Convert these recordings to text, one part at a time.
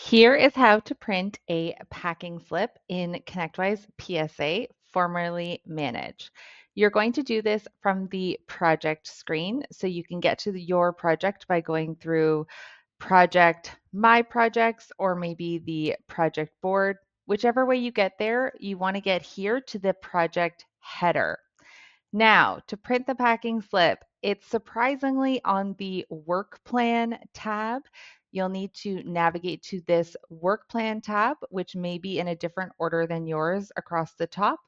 Here is how to print a packing slip in Connectwise PSA, formerly Manage. You're going to do this from the project screen, so you can get to your project by going through Project, My Projects, or maybe the project board. Whichever way you get there, you want to get here to the project header. Now, to print the packing slip, it's surprisingly on the Work Plan tab. You'll need to navigate to this Work Plan tab, which may be in a different order than yours across the top.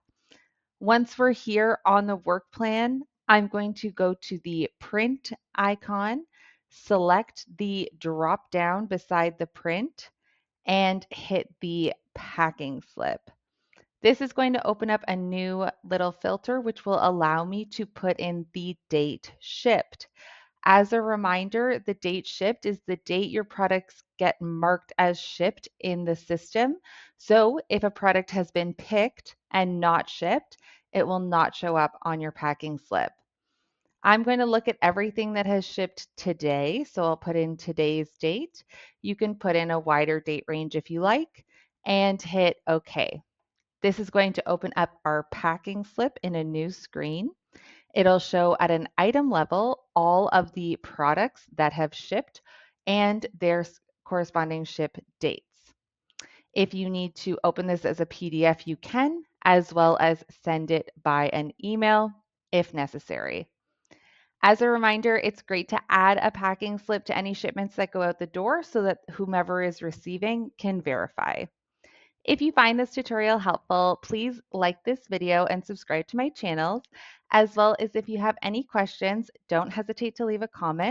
Once we're here on the Work Plan, I'm going to go to the Print icon, select the drop down beside the print, and hit the packing slip. This is going to open up a new little filter, which will allow me to put in the date shipped. As a reminder, the date shipped is the date your products get marked as shipped in the system. So if a product has been picked and not shipped, it will not show up on your packing slip. I'm going to look at everything that has shipped today. So I'll put in today's date. You can put in a wider date range if you like and hit OK. This is going to open up our packing slip in a new screen. It'll show at an item level all of the products that have shipped and their corresponding ship dates. If you need to open this as a PDF, you can, as well as send it by an email if necessary. As a reminder, it's great to add a packing slip to any shipments that go out the door so that whomever is receiving can verify. If you find this tutorial helpful, please like this video and subscribe to my channel, as well as if you have any questions, don't hesitate to leave a comment.